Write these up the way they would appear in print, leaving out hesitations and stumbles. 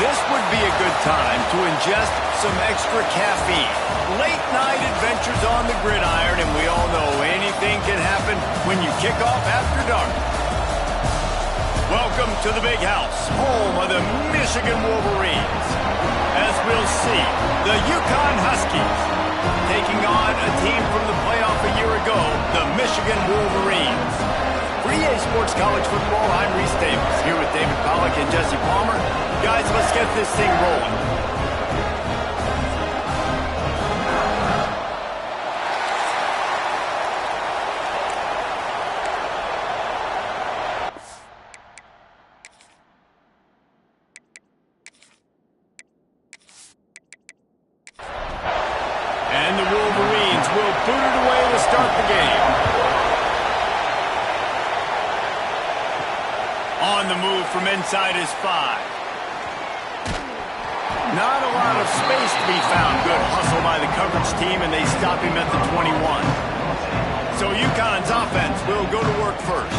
This would be a good time to ingest some extra caffeine. Late night adventures on the gridiron, and we all know anything can happen when you kick off after dark. Welcome to the Big House, home of the Michigan Wolverines. As we'll see, the Uconn Huskies taking on a team from the playoff a year ago, the Michigan Wolverines. For EA Sports College Football, I'm Reese Davis, here with David Pollack and Jesse Palmer. Guys, let's get this thing rolling. And the Wolverines will boot it away to start the game. On the move from inside his 5. Not a lot of space to be found. Good hustle by the coverage team, and they stop him at the 21. So Uconn's offense will go to work first.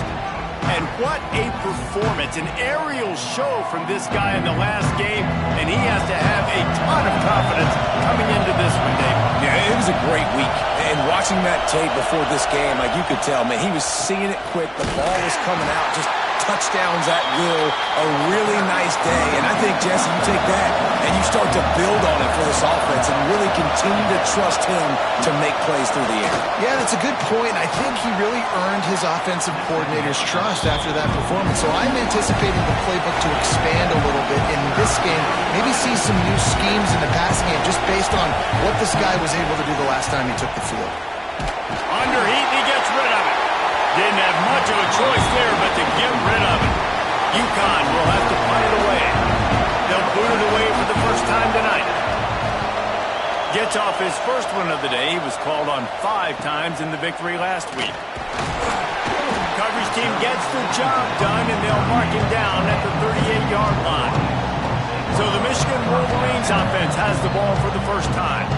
And what a performance, an aerial show from this guy in the last game, and he has to have a ton of confidence coming into this one, David. Yeah, it was a great week. And watching that tape before this game, like you could tell, man, he was seeing it quick. The ball was coming out, just touchdowns at will. A really nice day. And I think, Jesse, you take that and you start to build on it for this offense and really continue to trust him to make plays through the air. Yeah, that's a good point. I think he really earned his offensive coordinator's trust after that performance. So I'm anticipating the playbook to expand a little bit in this game. Maybe see some new schemes in the passing game just based on what this guy was able to do the last time he took the field. Under heat, he gets rid of it. Didn't have much of a choice there, but to get rid of it. Uconn will have to punt it away. They'll boot it away for the first time tonight. Gets off his first one of the day. He was called on 5 times in the victory last week. Coverage team gets the job done, and they'll mark him down at the 38-yard line. So the Michigan Wolverines offense has the ball for the first time.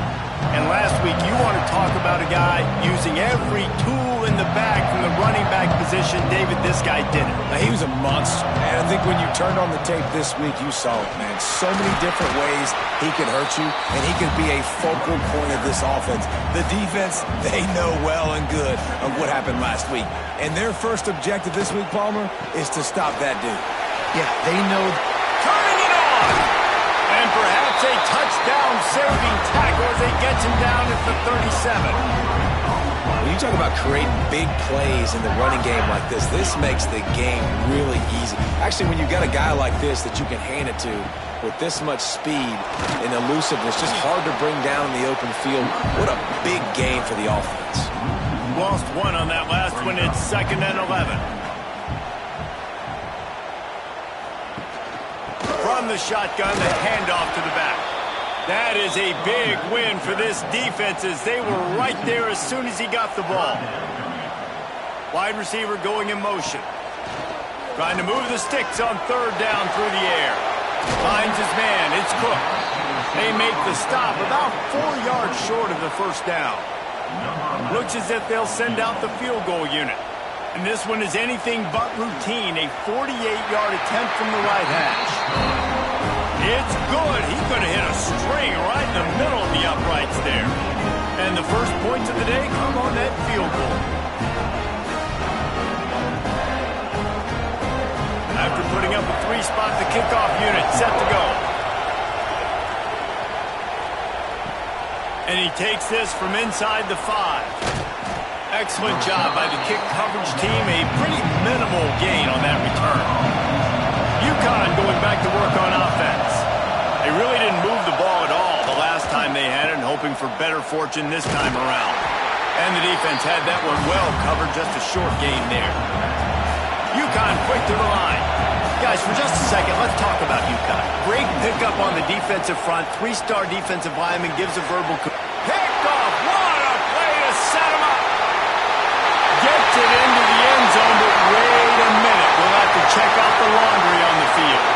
And last week, you want to talk about a guy using every tool in the bag from the running back position. David, this guy did it. He was a monster. And I think when you turned on the tape this week, you saw it, man. So many different ways he could hurt you, and he could be a focal point of this offense. The defense, they know well and good of what happened last week. And their first objective this week, Palmer, is to stop that dude. Yeah, they know. Turning it on! And perhaps a touchdown-saving tackle as he gets him down at the 37. When you talk about creating big plays in the running game like this makes the game really easy. Actually, when you've got a guy like this that you can hand it to with this much speed and elusiveness, just hard to bring down in the open field. What a big game for the offense. Lost one on that last one. It's 2nd and 11. From the shotgun, the handoff to the back. That is a big win for this defense as they were right there as soon as he got the ball. Wide receiver going in motion. Trying to move the sticks on 3rd down through the air. Finds his man. It's Cook. They make the stop about 4 yards short of the first down. Looks as if they'll send out the field goal unit. And this one is anything but routine. A 48-yard attempt from the right hash. It's good. He could have hit a string right in the middle of the uprights there. And the first points of the day come on that field goal. After putting up a 3-spot, the kickoff unit set to go. And he takes this from inside the 5. Excellent job by the kick coverage team. A pretty minimal gain on that return. Uconn going back to work on offense. They really didn't move the ball at all the last time they had it, and hoping for better fortune this time around. And the defense had that one well covered, just a short gain there. Uconn quick to the line. Guys, for just a second, let's talk about Uconn. Great pickup on the defensive front. 3-star defensive lineman gives a verbal... Picked off! What a play to set him up! Gets it into the end zone, but wait a minute. We'll have to check out the laundry on the field.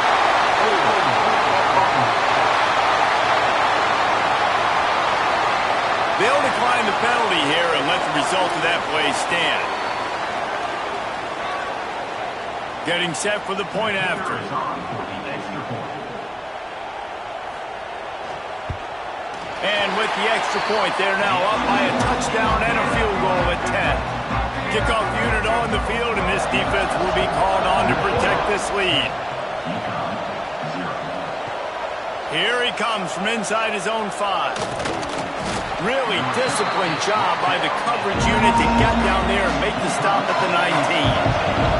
They'll decline the penalty here and let the result of that play stand. Getting set for the point after. And with the extra point, they're now up by a touchdown and a field goal at 10. Kickoff unit on the field, and this defense will be called on to protect this lead. Here he comes from inside his own 5. Really disciplined job by the coverage unit to get down there and make the stop at the 19.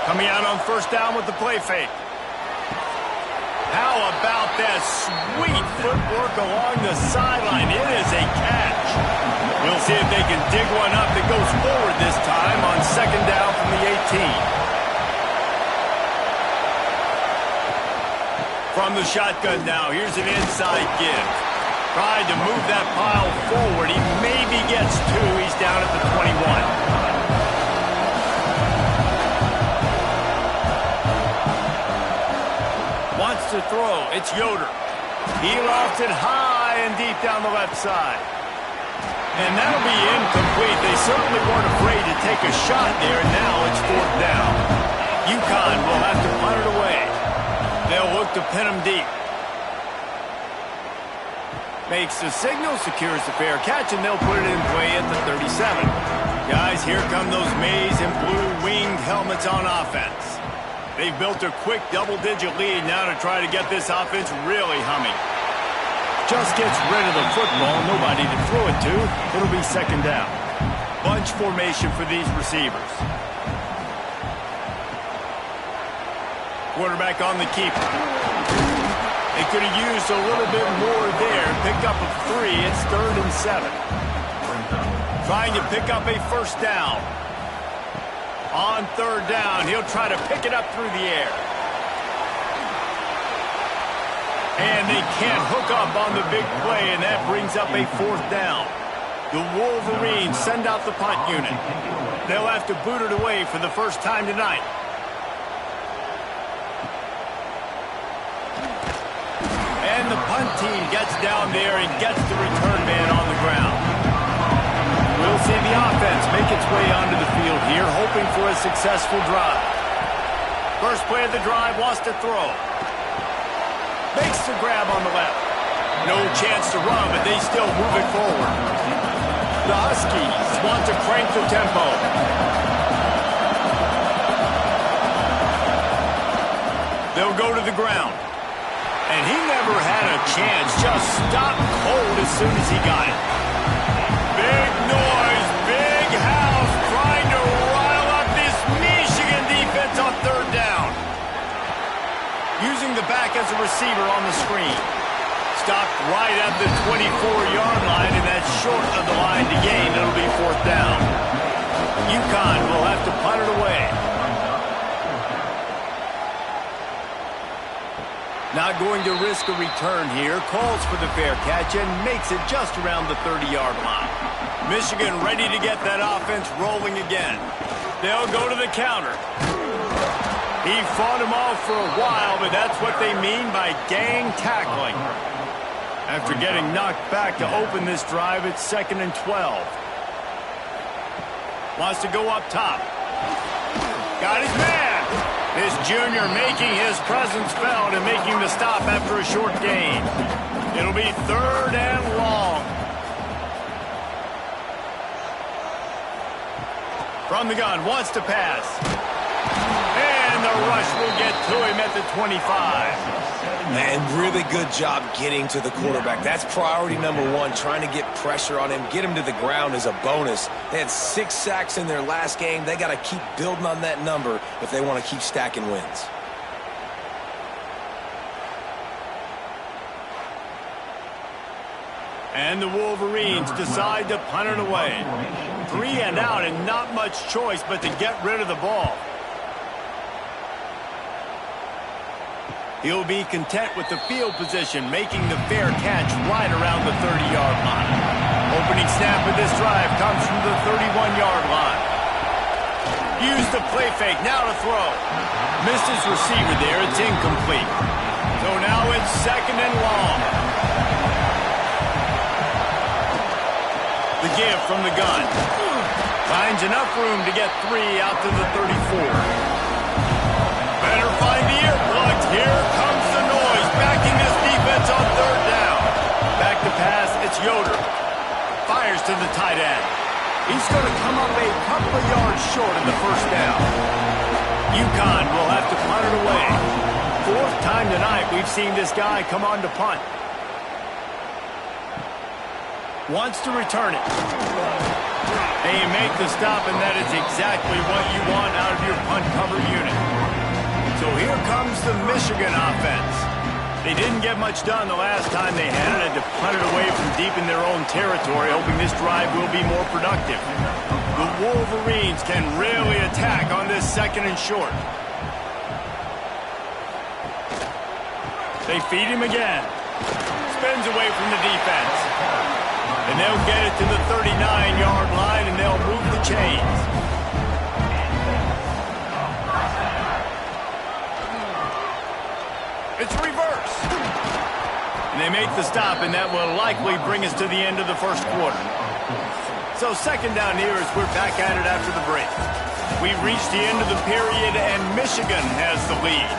Coming out on first down with the play fake. How about that sweet footwork along the sideline? It is a catch. We'll see if they can dig one up that goes forward this time on second down from the 18. From the shotgun now, here's an inside give. Tried to move that pile forward. He maybe gets 2. He's down at the 21. Wants to throw. It's Yoder. He lofts it high and deep down the left side. And that'll be incomplete. They certainly weren't afraid to take a shot there. Now it's 4th down. Uconn will have to punt it away. They'll look to pin him deep. Makes the signal, secures the fair catch, and they'll put it in play at the 37. Guys, here come those maize and blue winged helmets on offense. They've built a quick double-digit lead now to try to get this offense really humming. Just gets rid of the football, nobody to throw it to. It'll be second down. Bunch formation for these receivers. Quarterback on the keeper. They could have used a little bit more there. Pick up a 3. It's 3rd and 7. Trying to pick up a first down. On third down, he'll try to pick it up through the air. And they can't hook up on the big play, and that brings up a 4th down. The Wolverines send out the punt unit. They'll have to boot it away for the first time tonight. And the punt team gets down there and gets the return man on the ground. We'll see the offense make its way onto the field here, hoping for a successful drive. First play of the drive, wants to throw. Makes the grab on the left. No chance to run, but they still move it forward. The Huskies want to crank the tempo. They'll go to the ground. And he never had a chance, just stopped cold as soon as he got it. Big noise, big house, trying to rile up this Michigan defense on third down. Using the back as a receiver on the screen. Stopped right at the 24-yard line, and that's short of the line to gain. It'll be 4th down. Uconn will have to punt it away. Not going to risk a return here. Calls for the fair catch and makes it just around the 30-yard line. Michigan ready to get that offense rolling again. They'll go to the counter. He fought him off for a while, but that's what they mean by gang tackling. After getting knocked back to open this drive, it's 2nd and 12. Wants to go up top. Got his man. This junior making his presence felt and making the stop after a short gain. It'll be 3rd and long. From the gun, wants to pass. And the rush will get to him at the 25. And really good job getting to the quarterback. That's priority number one, trying to get pressure on him. Get him to the ground is a bonus. They had 6 sacks in their last game. They got to keep building on that number if they want to keep stacking wins. And the Wolverines decide to punt it away. 3 and out and not much choice but to get rid of the ball. He'll be content with the field position, making the fair catch right around the 30-yard line. Opening snap of this drive comes from the 31-yard line. Use the play fake, now to throw. Missed his receiver there, it's incomplete. So now it's 2nd and long. The give from the gun. Finds enough room to get 3 out to the 34. Better find the earplugs. Here comes the noise, backing this defense on 3rd down. Back to pass, it's Yoder. Fires to the tight end. He's going to come up a couple of yards short in the 1st down. Uconn will have to punt it away. 4th time tonight we've seen this guy come on to punt. Wants to return it. And you make the stop, and that is exactly what you want out of your punt cover unit. So here comes the Michigan offense. They didn't get much done the last time they had to punt it away from deep in their own territory, hoping this drive will be more productive. The Wolverines can really attack on this 2nd and short. They feed him again. Spins away from the defense. And they'll get it to the 39-yard line, and they'll move the chains. It's reverse. And they make the stop, and that will likely bring us to the end of the 1st quarter. So 2nd down here as we're back at it after the break. We've reached the end of the period, and Michigan has the lead.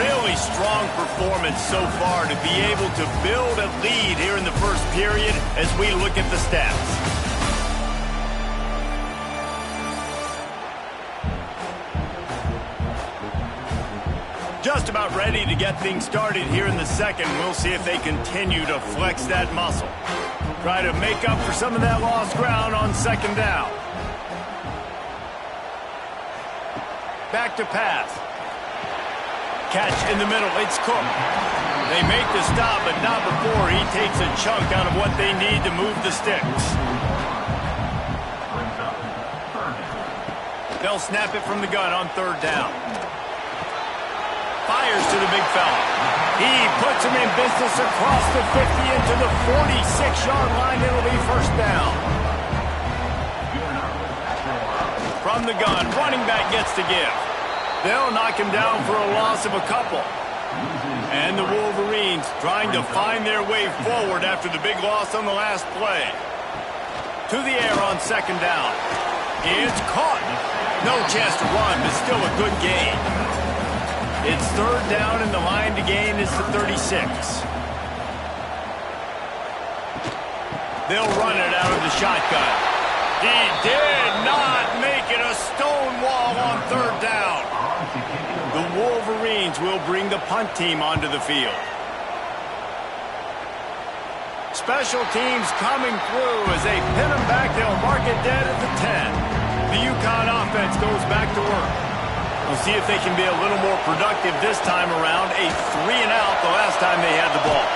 Really strong performance so far to be able to build a lead here in the 1st period as we look at the stats. Just about ready to get things started here in the 2nd. We'll see if they continue to flex that muscle. Try to make up for some of that lost ground on 2nd down. Back to pass. Catch in the middle, it's Cook. They make the stop, but not before he takes a chunk out of what they need to move the sticks. They'll snap it from the gun on 3rd down. Fires to the big fella. He puts him in business across the 50 into the 46-yard line. It'll be 1st down. From the gun, running back gets to give. They'll knock him down for a loss of a couple. And the Wolverines trying to find their way forward after the big loss on the last play. To the air on 2nd down. It's caught. No chance to run, but still a good gain. It's 3rd down, and the line to gain is the 36. They'll run it out of the shotgun. He did not make it a stone wall on 3rd down. The Wolverines will bring the punt team onto the field. Special teams coming through as they pin them back. They'll mark it dead at the 10. The Uconn offense goes back to work. We'll see if they can be a little more productive this time around. A 3 and out the last time they had the ball.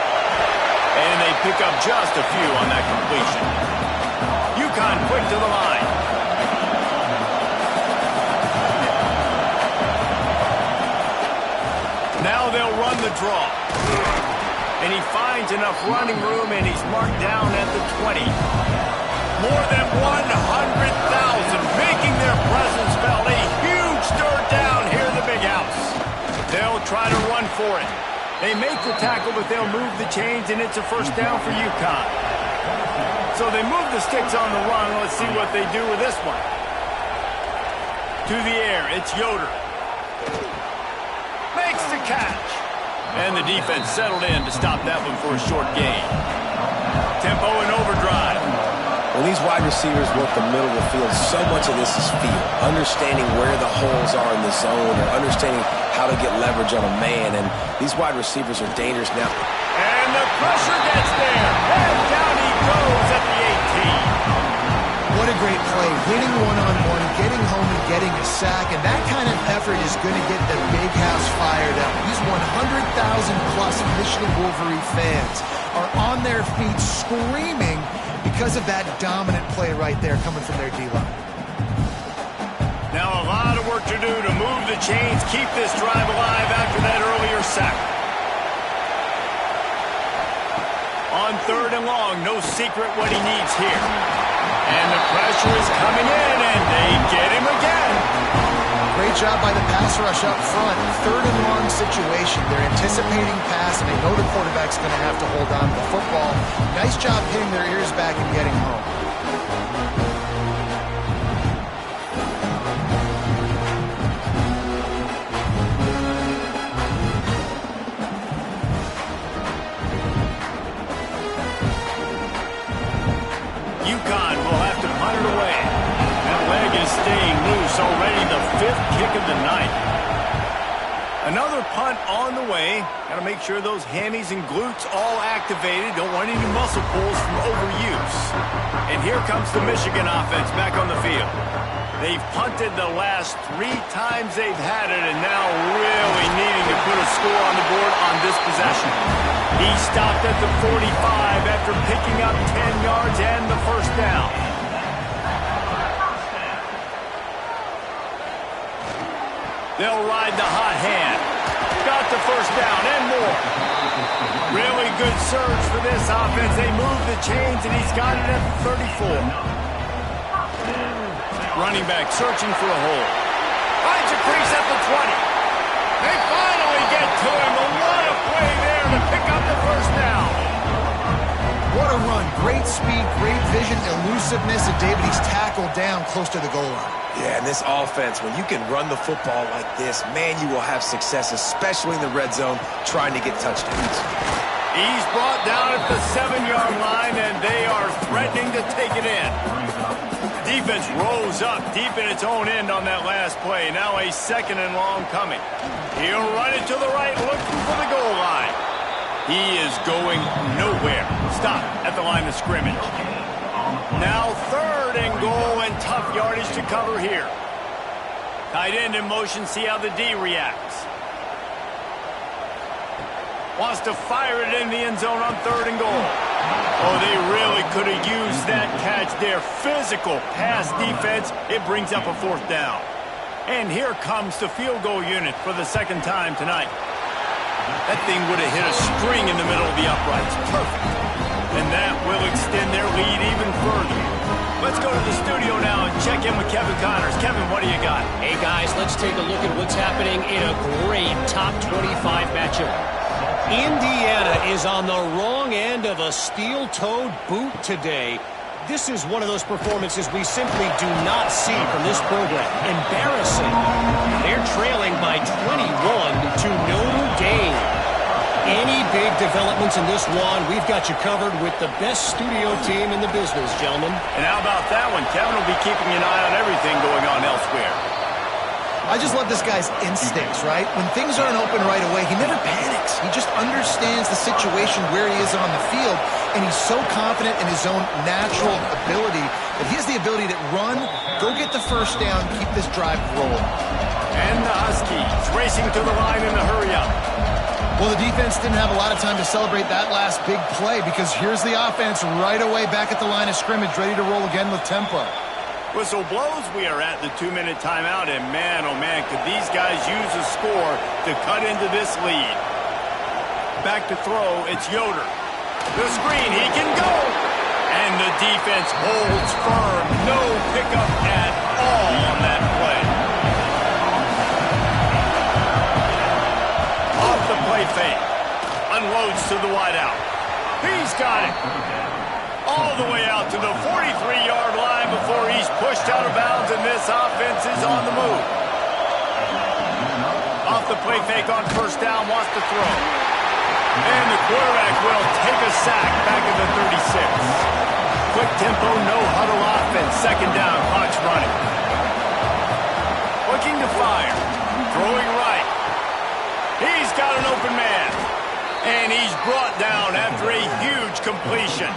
And they pick up just a few on that completion. Uconn quick to the line. Now they'll run the draw. And he finds enough running room, and he's marked down at the 20. More than 100,000 making their presence felt. A huge 3rd down here in the big house. They'll try to run for it. They make the tackle, but they'll move the chains, and it's a 1st down for Uconn. So they move the sticks on the run. Let's see what they do with this one. To the air, it's Yoder. Makes the catch. And the defense settled in to stop that one for a short gain. Tempo and overdrive. Well, when these wide receivers work the middle of the field, so much of this is feel. Understanding where the holes are in the zone or understanding how to get leverage on a man. And these wide receivers are dangerous now. And the pressure gets there. And down he goes at the 18. What a great play. Winning one-on-one, getting home and getting a sack. And that kind of effort is going to get the big house fired up. These 100,000-plus Michigan Wolverine fans are on their feet screaming because of that dominant play right there coming from their D-line. Now a lot of work to do to move the chains, keep this drive alive after that earlier sack. On 3rd and long, no secret what he needs here. And the pressure is coming in, and they get him again. Great job by the pass rush up front. 3rd and long situation. They're anticipating pass, and they know the quarterback's going to have to hold on to the football. Nice job hitting their ears back and getting home. Uconn will have to punt it away. That leg is staying loose, already the 5th kick of the night. Another punt on the way. Got to make sure those hammies and glutes all activated. Don't want any muscle pulls from overuse. And here comes the Michigan offense back on the field. They've punted the last 3 times they've had it, and now really needing to put a score on the board on this possession. He stopped at the 45 after picking up 10 yards and the first down. They'll ride the hot hand. Got the first down and more. Really good surge for this offense. They move the chains, and he's got it at the 34. Running back searching for a hole. Finds a crease at the 20. They finally get to him. A lot of play there to pick up the first down. What a run. Great speed, great vision, elusiveness, and David, he's tackled down close to the goal line. Yeah, and this offense, when you can run the football like this, man, you will have success, especially in the red zone, trying to get touchdowns. He's brought down at the 7-yard line, and they are threatening to take it in. Defense rose up deep in its own end on that last play. Now a 2nd and long coming. He'll run it to the right, looking for the goal line. He is going nowhere. Stop at the line of scrimmage. Now 3rd and goal, and tough yardage to cover here. Tight end in motion, see how the D reacts. Wants to fire it in the end zone on 3rd and goal. Oh, they really could have used that catch there. Physical pass defense. It brings up a 4th down. And here comes the field goal unit for the 2nd time tonight. That thing would have hit a string in the middle of the uprights. Perfect. And that will extend their lead even further. Let's go to the studio now and check in with Kevin Connors. Kevin, what do you got? Hey, guys, let's take a look at what's happening in a great top 25 matchup. Indiana is on the wrong end of a steel-toed boot today. This is one of those performances we simply do not see from this program. Embarrassing. They're trailing by 21 to Notre Dame. Any big developments in this one, we've got you covered with the best studio team in the business, gentlemen. And how about that one? Kevin will be keeping an eye on everything going on elsewhere. I just love this guy's instincts, right? When things aren't open right away, he never panics. He just understands the situation where he is on the field, and he's so confident in his own natural ability that he has the ability to run, go get the first down, keep this drive rolling. And the Huskies racing to the line in the hurry-up. Well, the defense didn't have a lot of time to celebrate that last big play because here's the offense right away back at the line of scrimmage, ready to roll again with tempo. Whistle blows, we are at the 2-minute timeout, and man, oh man, could these guys use a score to cut into this lead. Back to throw, it's Yoder. The screen, he can go! And the defense holds firm. No pickup at all on that play. Off the play fake. Unloads to the wideout. He's got it. All the way out to the 43-yard line before he's pushed out of bounds, and this offense is on the move. Off the play fake on first down, wants to throw. And the quarterback will take a sack back at the 36. Quick tempo, no second down. Clock's running. Looking to fire. Throwing right. He's got an open man. And he's brought down after a huge completion.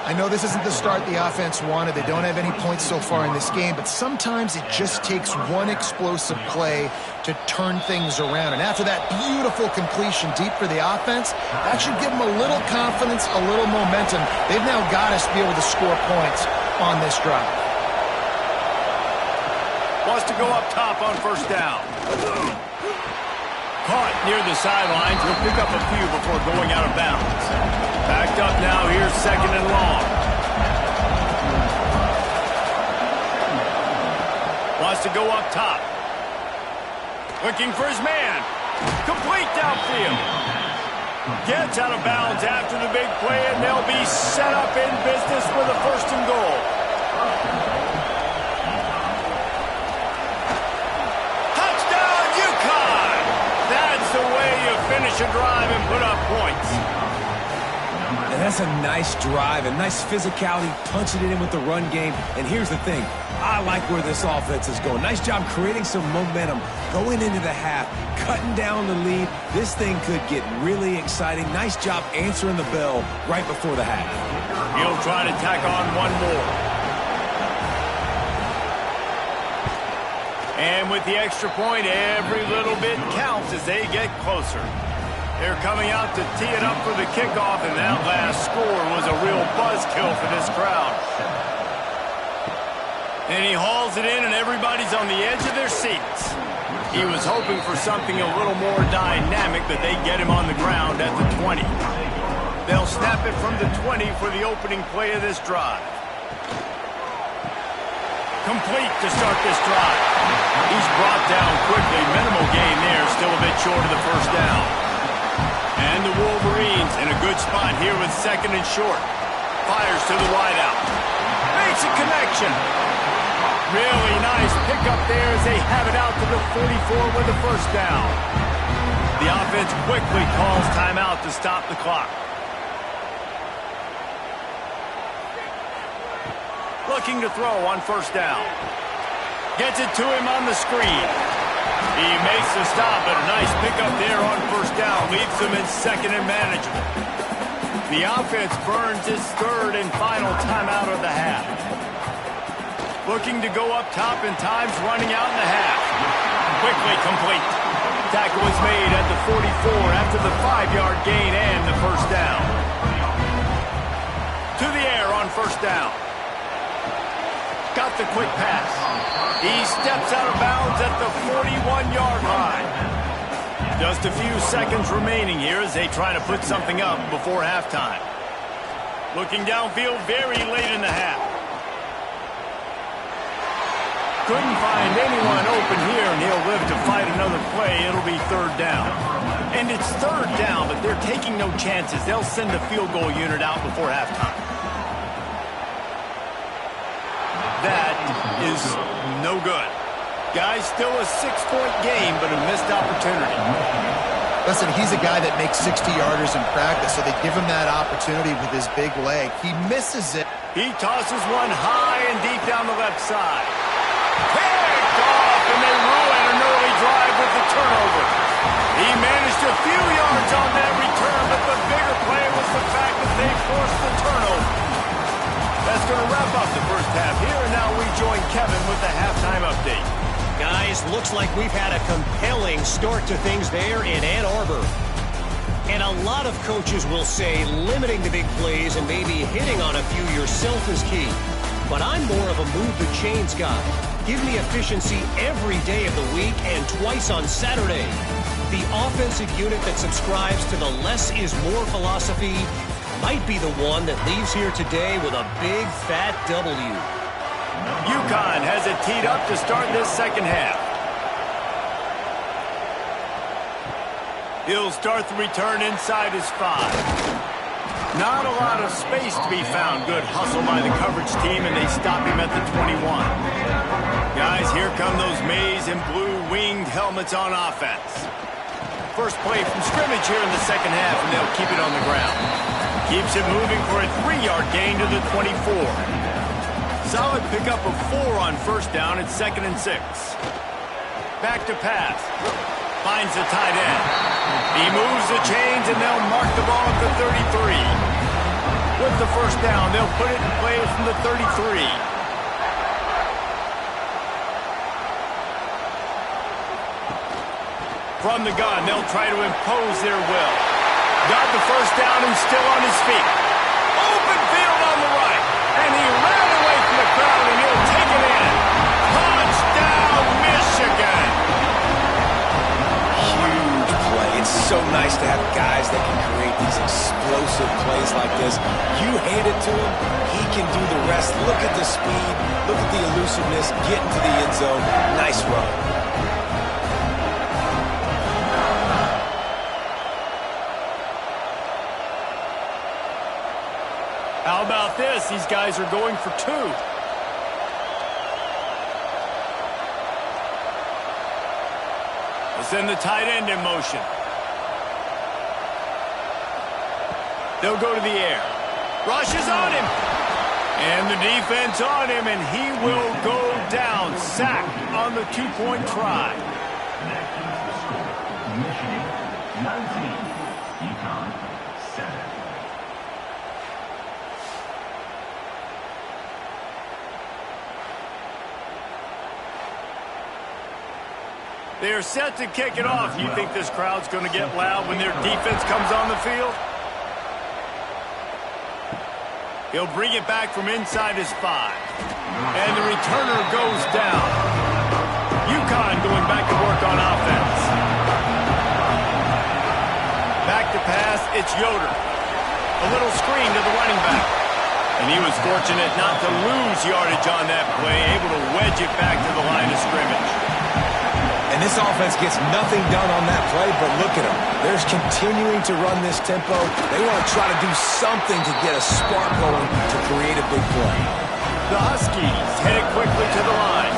I know this isn't the start the offense wanted. They don't have any points so far in this game, but sometimes it just takes one explosive play to turn things around. And after that beautiful completion deep for the offense, that should give them a little confidence, a little momentum. They've now got us to be able to score points on this drive. Wants to go up top on first down. Caught near the sidelines. He'll pick up a few before going out of bounds. Backed up now. Here's second and long. Wants to go up top. Looking for his man. Complete downfield. Gets out of bounds after the big play, and they'll be set up in business with a first and goal. Touchdown, Uconn! That's the way you finish a drive and put up points. And that's a nice drive, a nice physicality, punching it in with the run game. And here's the thing. I like where this offense is going. Nice job creating some momentum, going into the half, cutting down the lead. This thing could get really exciting. Nice job answering the bell right before the half. He'll try to tack on one more. And with the extra point, every little bit counts as they get closer. They're coming out to tee it up for the kickoff, and that last score was a real buzzkill for this crowd. And he hauls it in, and everybody's on the edge of their seats. He was hoping for something a little more dynamic, but they get him on the ground at the 20. They'll snap it from the 20 for the opening play of this drive. Complete to start this drive. He's brought down quickly. Minimal gain there, still a bit short of the first down. And the Wolverines in a good spot here with second and short. Fires to the wideout. Makes a connection. Really nice pickup there as they have it out to the 44 with the first down. The offense quickly calls timeout to stop the clock. Looking to throw on first down. Gets it to him on the screen. He makes the stop, but a nice pickup there on first down. Leaves them in second and manageable. The offense burns its third and final timeout of the half. Looking to go up top, and time's running out in the half. Quickly complete. Tackle is made at the 44 after the 5-yard gain and the first down. To the air on first down. Got the quick pass. He steps out of bounds at the 41-yard line. Just a few seconds remaining here as they try to put something up before halftime. Looking downfield very late in the half. Couldn't find anyone open here, and he'll live to fight another play. It'll be third down. And it's third down, but they're taking no chances. They'll send the field goal unit out before halftime. That is no good. Guys, still a 6-point game, but a missed opportunity. Listen, he's a guy that makes 60-yarders in practice, so they give him that opportunity with his big leg. He misses it. He tosses one high and deep down the left side. Picked off, and they ruin an early drive with the turnover. He managed a few yards on that return, but the bigger play was the fact that they forced the turnover. That's going to wrap up the first half here, and now we join Kevin with the halftime update. Guys, looks like we've had a compelling start to things there in Ann Arbor. And a lot of coaches will say limiting the big plays and maybe hitting on a few yourself is key. But I'm more of a move the chains guy. Give me efficiency every day of the week and twice on Saturday. The offensive unit that subscribes to the less is more philosophy might be the one that leaves here today with a big fat W. Uconn has it teed up to start this second half. He'll start the return inside his 5. Not a lot of space to be found. Good hustle by the coverage team, and they stop him at the 21. Guys, here come those maize and blue winged helmets on offense. First play from scrimmage here in the second half, and they'll keep it on the ground. Keeps it moving for a 3-yard gain to the 24. Solid pickup of 4 on first down at 2nd and 6. Back to pass. Finds the tight end. He moves the chains, and they'll mark the ball at the 33. With the first down, they'll put it in play from the 33. From the gun, they'll try to impose their will. Got the first down and still on his feet. Open field on the right. And he ran away from the crowd, and he'll take it in. Touchdown, Michigan! Huge play. It's so nice to have guys that can create these explosive plays like this. You hand it to him, he can do the rest. Look at the speed. Look at the elusiveness. Get into the end zone. Nice run. How about this? These guys are going for 2. We'll send the tight end in motion. They'll go to the air. Rushes on him. And the defense on him, and he will go down. Sacked on the 2-point try. Michigan 19, Uconn 7. They are set to kick it off. You think this crowd's going to get loud when their defense comes on the field? He'll bring it back from inside his 5. And the returner goes down. Uconn going back to work on offense. Back to pass, it's Yoder. A little screen to the running back. And he was fortunate not to lose yardage on that play, able to wedge it back to the line of scrimmage. And this offense gets nothing done on that play, but look at them. They're continuing to run this tempo. They want to try to do something to get a spark going to create a big play. The Huskies headed quickly to the line.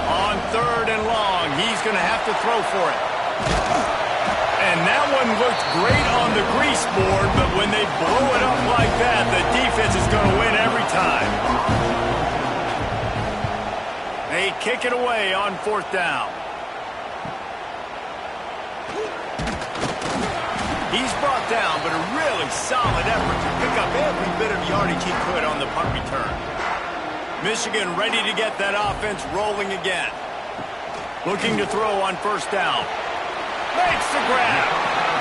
On 3rd and long, he's going to have to throw for it. And that one looked great on the grease board, but when they blow it up like that, the defense is going to win every time. They kick it away on 4th down. He's brought down, but a really solid effort to pick up every bit of yardage he could on the punt return. Michigan ready to get that offense rolling again. Looking to throw on 1st down. Makes the grab.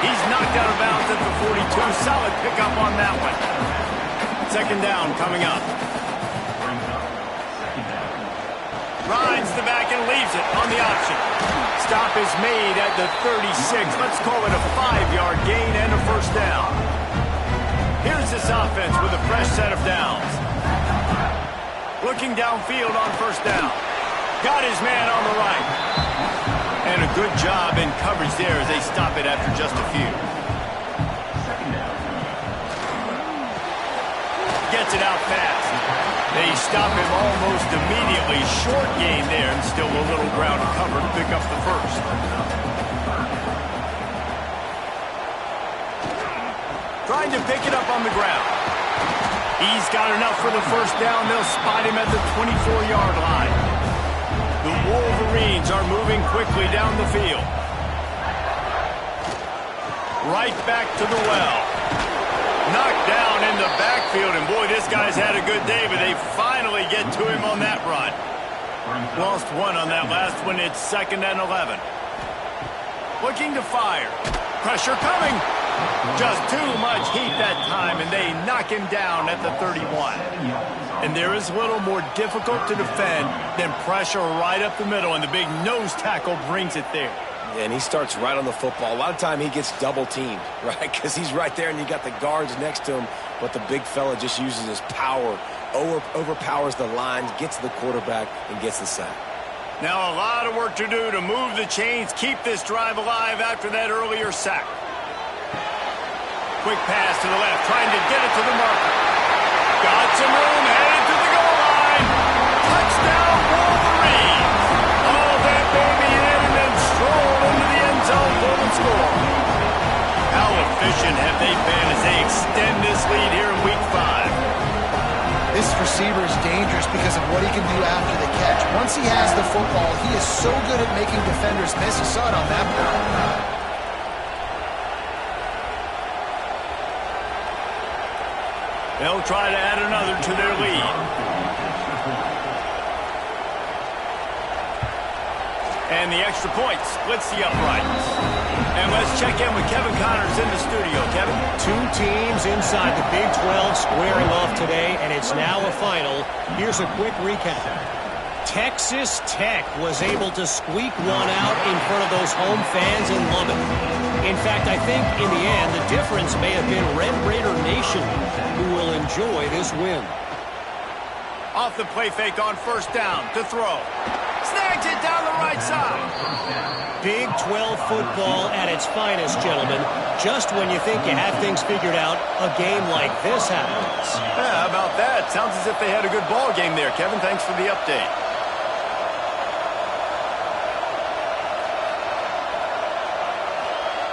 He's knocked out of bounds at the 42. Solid pickup on that one. 2nd down coming up. Rides the back and leaves it on the option. Stop is made at the 36. Let's call it a 5-yard gain and a 1st down. Here's this offense with a fresh set of downs. Looking downfield on 1st down. Got his man on the right. And a good job in coverage there as they stop it after just a few. Gets it out fast. They stop him almost immediately. Short gain there and still a little ground cover to pick up the 1st. Trying to pick it up on the ground. He's got enough for the 1st down. They'll spot him at the 24-yard line. The Wolverines are moving quickly down the field. Right back to the well. Knocked down in the backfield, and boy, this guy's had a good day, but they finally get to him on that run. Lost 1 on that last one. It's 2nd and 11. Looking to fire. Pressure coming. Just too much heat that time, and they knock him down at the 31. And there is a little more difficult to defend than pressure right up the middle, and the big nose tackle brings it there. And he starts right on the football. A lot of time he gets double-teamed, right? Because he's right there, and you got the guards next to him, but the big fella just uses his power, overpowers the line, gets to the quarterback, and gets the sack. Now a lot of work to do to move the chains, keep this drive alive after that earlier sack. Quick pass to the left, trying to get it to the marker. Got some room, headed to the goal line. Touchdown, Wolverines. All that baby in and then stroll into the end zone for the score. How efficient have they been as they receiver is dangerous because of what he can do after the catch. Once he has the football, he is so good at making defenders miss. You saw it on that play. They'll try to add another to their lead. And the extra point splits the uprights. And let's check in with Kevin Connors in the studio. Kevin? Two teams inside the Big 12 squaring off today, and it's now a final. Here's a quick recap. Texas Tech was able to squeak one out in front of those home fans in Lubbock. In fact, I think in the end, the difference may have been Red Raider Nation, who will enjoy this win. Off the play fake on first down to throw. Snags it down the right side. Big 12 football at its finest, gentlemen. Just when you think you have things figured out, a game like this happens. Yeah, how about that? Sounds as if they had a good ball game there, Kevin. Thanks for the update.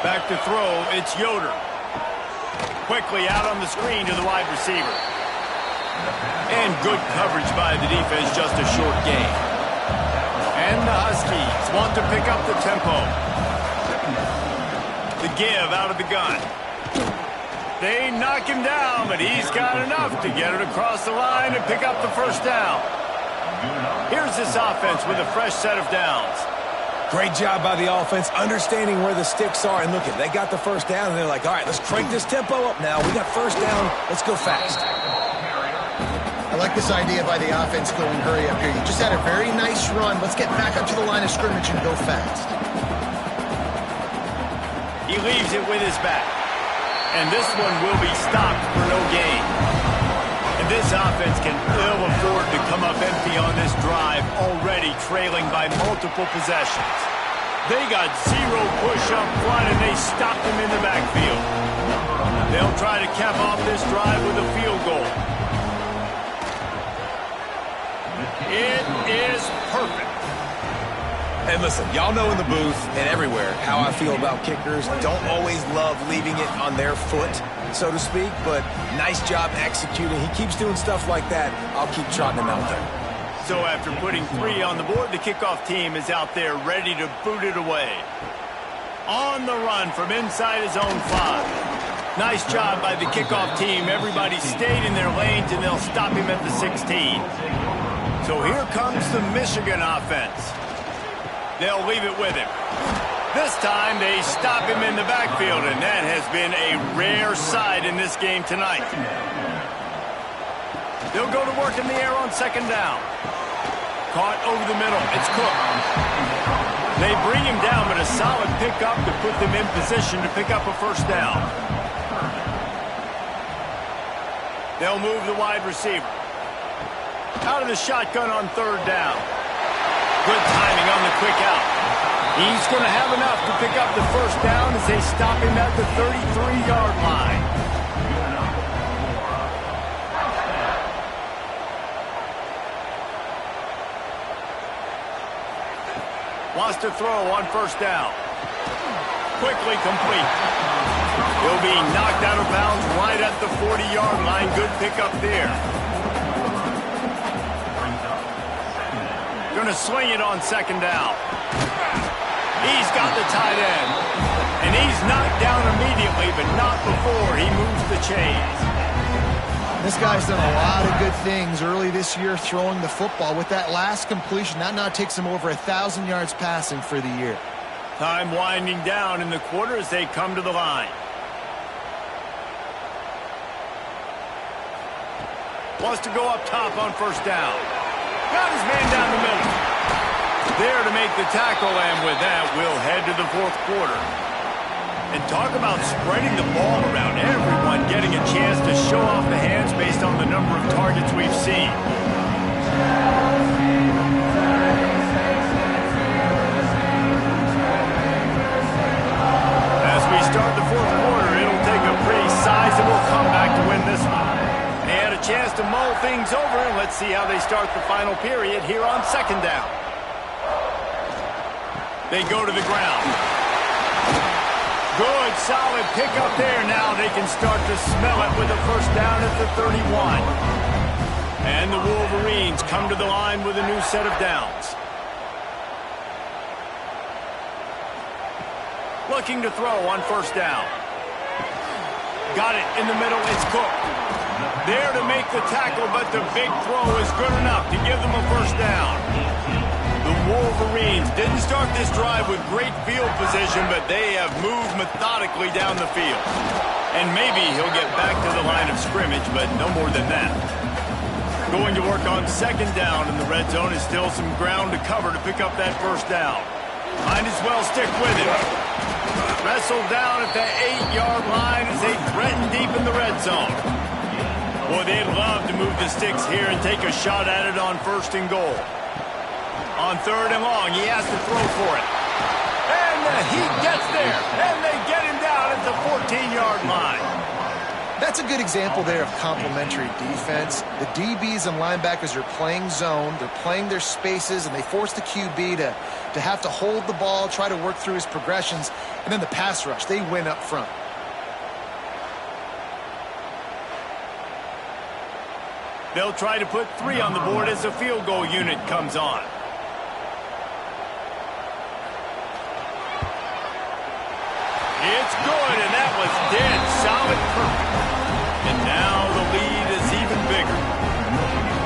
Back to throw, it's Yoder. Quickly out on the screen to the wide receiver. And good coverage by the defense, just a short gain. And the Huskies want to pick up the tempo. The give out of the gun. They knock him down, but he's got enough to get it across the line and pick up the first down. Here's this offense with a fresh set of downs. Great job by the offense, understanding where the sticks are. And look, they got the first down, and they're like, all right, let's crank this tempo up now. We got first down. Let's go fast. I like this idea by the offense going hurry up here. You just had a very nice run. Let's get back up to the line of scrimmage and go fast. He leaves it with his back. And this one will be stopped for no gain. And this offense can ill afford to come up empty on this drive, already trailing by multiple possessions. They got zero push up front, and they stopped him in the backfield. They'll try to cap off this drive with a field goal. It is perfect. And listen, y'all know in the booth and everywhere how I feel about kickers. Don't always love leaving it on their foot, so to speak, but nice job executing. He keeps doing stuff like that. I'll keep trotting him out there. So after putting 3 on the board, the kickoff team is out there ready to boot it away. On the run from inside his own 5. Nice job by the kickoff team. Everybody stayed in their lanes, and they'll stop him at the 16. So here comes the Michigan offense. They'll leave it with him. This time they stop him in the backfield, and that has been a rare sight in this game tonight. They'll go to work in the air on second down. Caught over the middle. It's Cook. They bring him down, but a solid pickup to put them in position to pick up a first down. They'll move the wide receiver. Out of the shotgun on third down. Good timing on the quick out. He's going to have enough to pick up the first down as they stop him at the 33-yard line. Wants to throw on first down. Quickly complete. He'll be knocked out of bounds right at the 40-yard line. Good pickup there. Going to swing it on second down. He's got the tight end. And he's knocked down immediately, but not before he moves the chains. This guy's done a lot of good things early this year throwing the football. With that last completion, that now takes him over 1,000 yards passing for the year. Time winding down in the quarter as they come to the line. Wants to go up top on first down. Got his man down the middle. There to make the tackle, and with that, we'll head to the fourth quarter. And talk about spreading the ball around. Everyone getting a chance to show off the hands based on the number of targets we've seen. As we start the fourth quarter, it'll take a pretty sizable comeback to win this one. They had a chance to mull things over, and let's see how they start the final period here on second down. They go to the ground. Good, solid pickup there. Now they can start to smell it with a first down at the 31. And the Wolverines come to the line with a new set of downs. Looking to throw on first down. Got it in the middle. It's Cook. There to make the tackle, but the big throw is good enough to give them a first down. The Wolverines didn't start this drive with great field position, but they have moved methodically down the field. And maybe he'll get back to the line of scrimmage, but no more than that. Going to work on second down in the red zone is still some ground to cover to pick up that first down. Might as well stick with it. Wrestled down at the 8-yard line as they threaten deep in the red zone. Boy, they'd love to move the sticks here and take a shot at it on first and goal. On third and long, he has to throw for it. And he gets there, and they get him down at the 14-yard line. That's a good example there of complementary defense. The DBs and linebackers are playing zone, they're playing their spaces, and they force the QB to have to hold the ball, try to work through his progressions, and then the pass rush, they win up front. They'll try to put 3 on the board as the field goal unit comes on. It's good, and that was dead solid perfect. And now the lead is even bigger.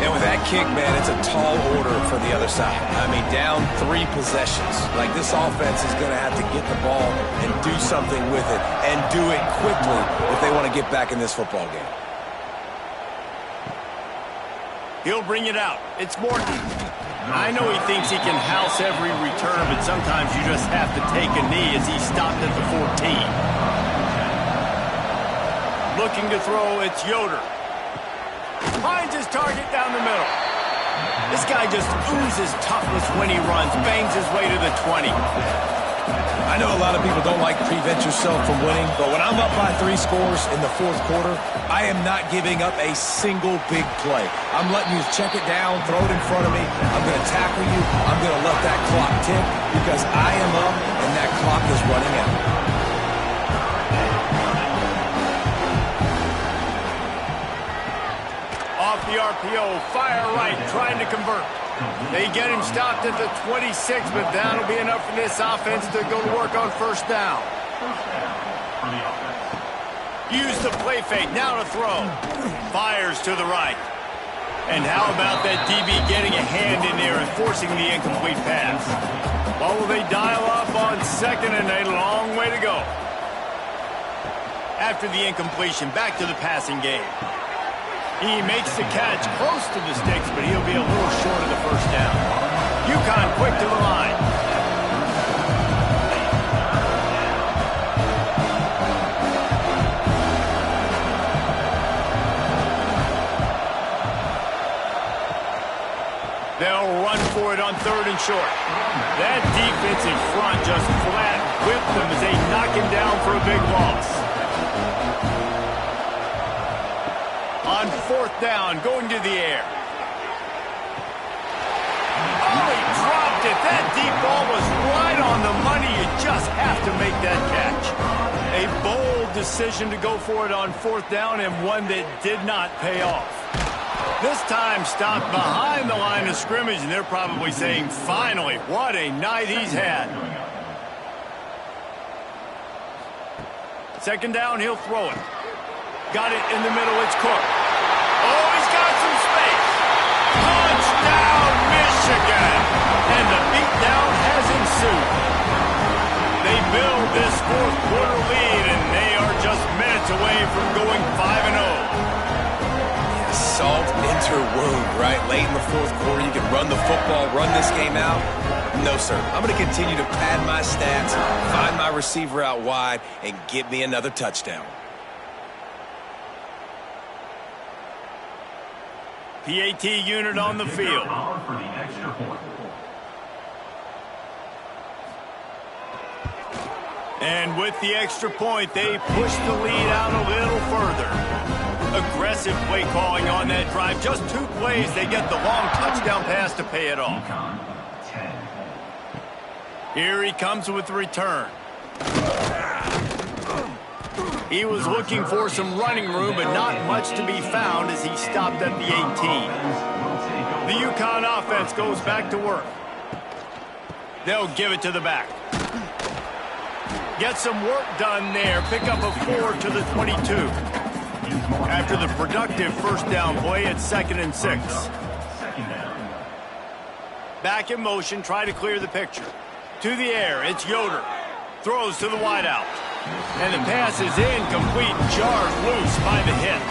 And with that kick, man, it's a tall order for the other side. I mean, down 3 possessions. Like, this offense is going to have to get the ball and do something with it, and do it quickly if they want to get back in this football game. He'll bring it out. It's Morton. I know he thinks he can house every return, but sometimes you just have to take a knee as he stopped at the 14. Looking to throw, it's Yoder. Finds his target down the middle. This guy just oozes toughness when he runs, bangs his way to the 20. I know a lot of people don't like to prevent yourself from winning, but when I'm up by 3 scores in the 4th quarter, I am not giving up a single big play. I'm letting you check it down, throw it in front of me. I'm going to tackle you. I'm going to let that clock tick because I am up and that clock is running out. Off the RPO, fire right, trying to convert. They get him stopped at the 26, but that'll be enough for this offense to go to work on first down. Use the play fake, now to throw. Fires to the right. And how about that DB getting a hand in there and forcing the incomplete pass? Well, will they dial up on second and a long way to go? After the incompletion, back to the passing game. He makes the catch close to the sticks, but he'll be a little short of the first down. Uconn quick to the line. They'll run for it on third and short. That defensive front just flat whipped them as they knock him down for a big loss. On fourth down, going to the air. Oh, he dropped it. That deep ball was right on the money. You just have to make that catch. A bold decision to go for it on fourth down, and one that did not pay off. This time stopped behind the line of scrimmage, and they're probably saying, finally, what a night he's had. Second down, he'll throw it. Got it in the middle, it's Cook. Oh, he's got some space. Touchdown, Michigan. And the beatdown has ensued. They build this 4th quarter lead, and they are just minutes away from going 5-0. Salt into wound, right? Late in the 4th quarter, you can run the football, run this game out. No, sir. I'm going to continue to pad my stats, find my receiver out wide, and get me another touchdown. PAT unit on the field. And with the extra point, they push the lead out a little further. Aggressive play calling on that drive. Just 2 plays, they get the long touchdown pass to pay it off. Here he comes with the return. He was looking for some running room, but not much to be found as he stopped at the 18. The Uconn offense goes back to work. They'll give it to the back. Get some work done there. Pick up a 4 to the 22. After the productive first down play, it's 2nd and 6. Back in motion, try to clear the picture. To the air, it's Yoder. Throws to the wideout. And the pass is incomplete, jarred loose by the hit.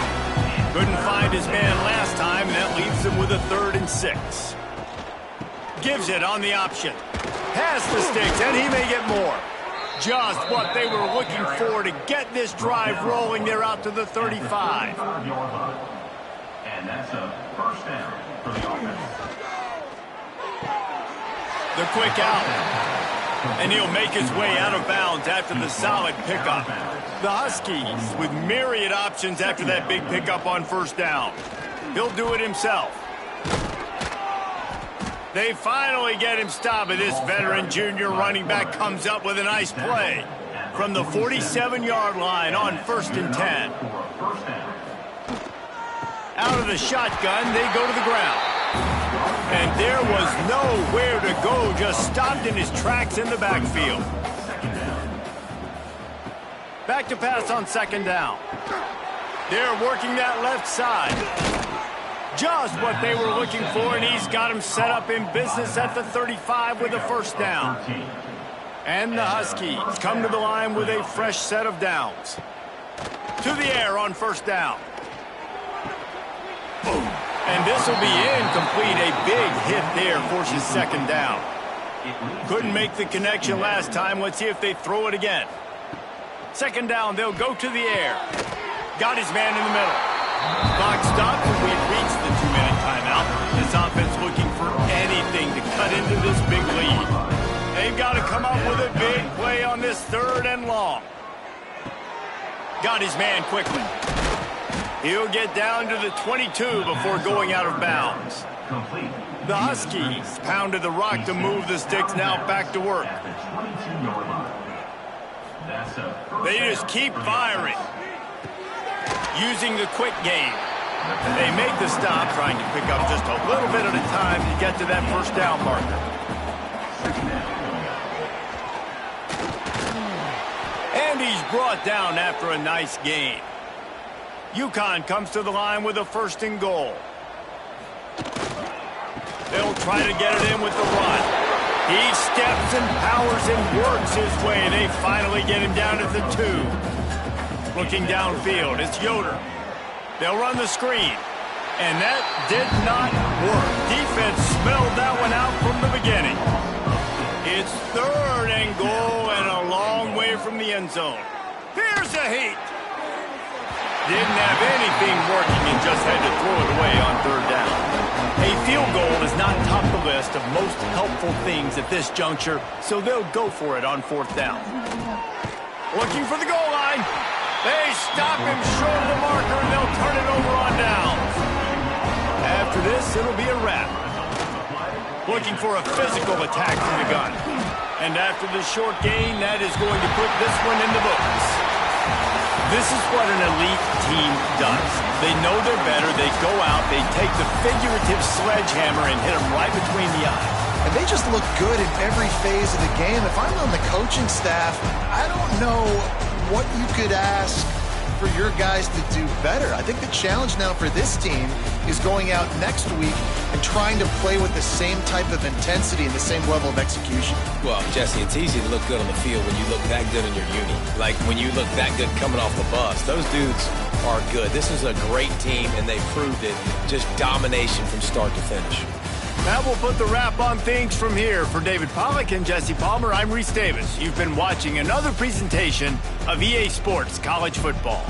Couldn't find his man last time, and that leaves him with a 3rd and 6. Gives it on the option. Pass the sticks, and he may get more. Just what they were looking for to get this drive rolling. They're out to the 35. And that's a first down for the offense. The quick out. And he'll make his way out of bounds after the solid pickup. The Huskies with myriad options after that big pickup on first down. He'll do it himself. They finally get him stopped, and this veteran junior running back comes up with a nice play from the 47-yard line on 1st and 10. Out of the shotgun, they go to the ground. And there was nowhere to go, just stopped in his tracks in the backfield. Back to pass on 2nd down. They're working that left side. Just what they were looking for, and he's got him set up in business at the 35 with a first down. And the Huskies come to the line with a fresh set of downs. To the air on first down. And this will be incomplete. A big hit there forces 2nd down. Couldn't make the connection last time. Let's see if they throw it again. 2nd down, they'll go to the air. Got his man in the middle. Clock stops as we've reached the 2-minute timeout. This offense looking for anything to cut into this big lead. They've got to come up with a big play on this 3rd and long. Got his man quickly. He'll get down to the 22 before going out of bounds. The Huskies pounded the rock to move the sticks, now back to work. They just keep firing. Using the quick game. They make the stop, trying to pick up just a little bit at a time to get to that first down marker. And he's brought down after a nice gain. Uconn comes to the line with a 1st and goal. They'll try to get it in with the run. He steps and powers and works his way. They finally get him down at the 2. Looking downfield, it's Yoder. They'll run the screen. And that did not work. Defense smelled that one out from the beginning. It's 3rd and goal and a long way from the end zone. Here's a heat. Didn't have anything working and just had to throw it away on 3rd down. A field goal is not top the list of most helpful things at this juncture, so they'll go for it on 4th down. Looking for the goal line. They stop him short of the marker, and they'll turn it over on downs. After this, it'll be a wrap. Looking for a physical attack from the gun. And after the short gain, that is going to put this one in the books. This is what an elite team does. They know they're better. They go out. They take the figurative sledgehammer and hit them right between the eyes. And they just look good in every phase of the game. If I'm on the coaching staff, I don't know what you could ask for your guys to do better. I think the challenge now for this team is going out next week and trying to play with the same type of intensity and the same level of execution. Well, Jesse, it's easy to look good on the field when you look that good in your uni. Like when you look that good coming off the bus. Those dudes are good. This is a great team, and they proved it. Just domination from start to finish. That will put the wrap on things from here. For David Pollack and Jesse Palmer, I'm Reese Davis. You've been watching another presentation of EA Sports College Football.